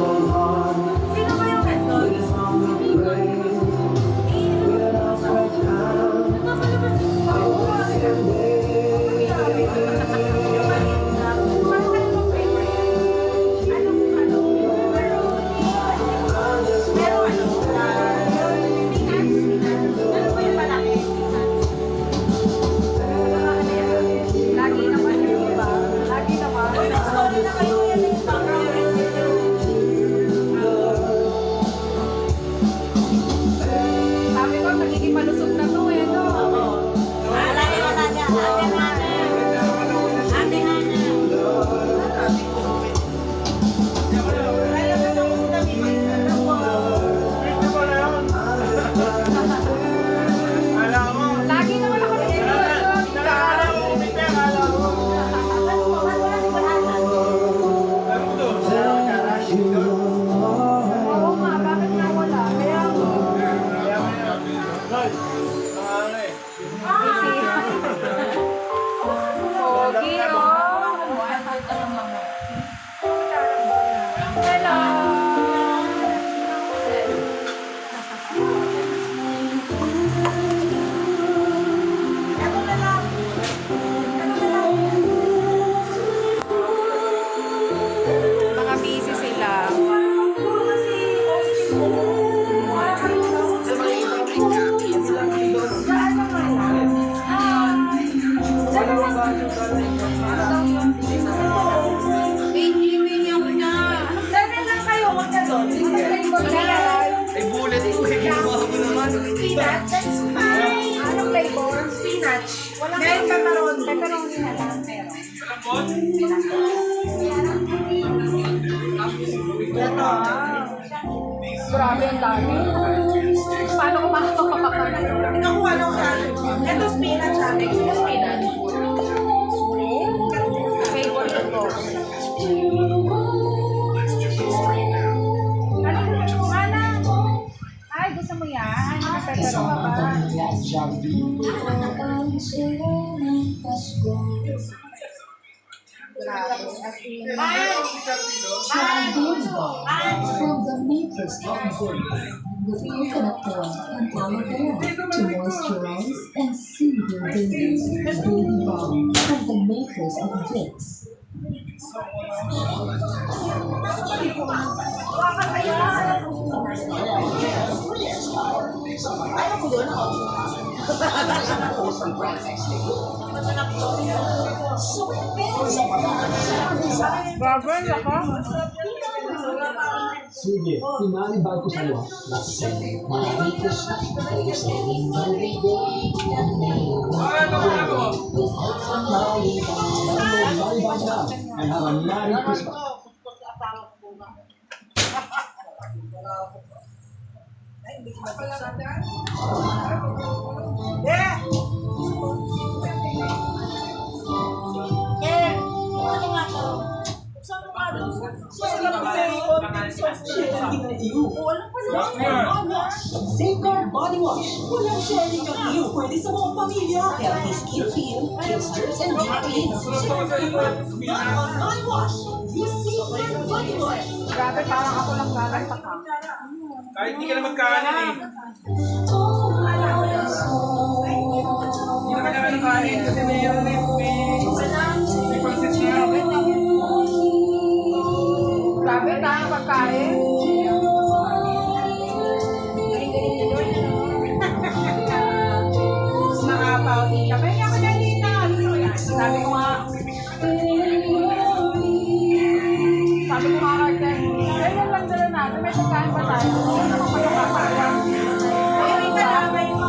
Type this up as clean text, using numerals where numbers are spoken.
Sino ba yung nandun? Lagi naman yun, diba? Lagi naman. Uy, mag-story na kayo yan sa Instagram. Sabi ko, nagiging malusog na to eh, no? Lagi wala niya. Ate Hana. Ate Hana. Lagi naman ako dito. Oo nga, bakit nga wala? Kaya ako. Pogi, oh. Hello. Mga busy sila. Dali lang kayo, huwag na doon. Ay, bullet ko. Spinach? That's fine. Anong flavor? Spinach. Walang pepperoni. Pepperoni na lang. Grabe ang dami. Paano ko makakapagpapakal? Nakuha ng kanin. Ito spinach ate. Spinach. Favorite ko. Ano gusto mo, Ana? Ay, gusto mo yan? Ano pepperoni ba? Grabe. As in, From the makers of Gold, with coconut oil and aloe vera to moisturize and soothe your baby. Baby balm from the makers of Vicks. Grabe, laka. Sige, inaalibay ko sa'yo. Marites na saying marites Bye-bye na. And have a Merry Christmas. Safeguard Body Wash. Walang sharing ng iyo. Pwede sa buong pamilya. Healthy skin feel, kills germs and deep cleans. Body Wash. You Safeguard Body Wash. Grabe, parang ako lang lalagpak. Kahit hindi ka na magkanin eh. Hindi na kailangan ng kanin kasi mayroon na yung may process niya. Grabe, tayo pagkain. Nakapaw dito. Kaya ako dyan dito. Sabi ko nga. Sabi ko nga kaya. Kaya lang dala natin. May pagkain pa tayo. Ano naman pagkakatawa? Ay, may kalamay mo.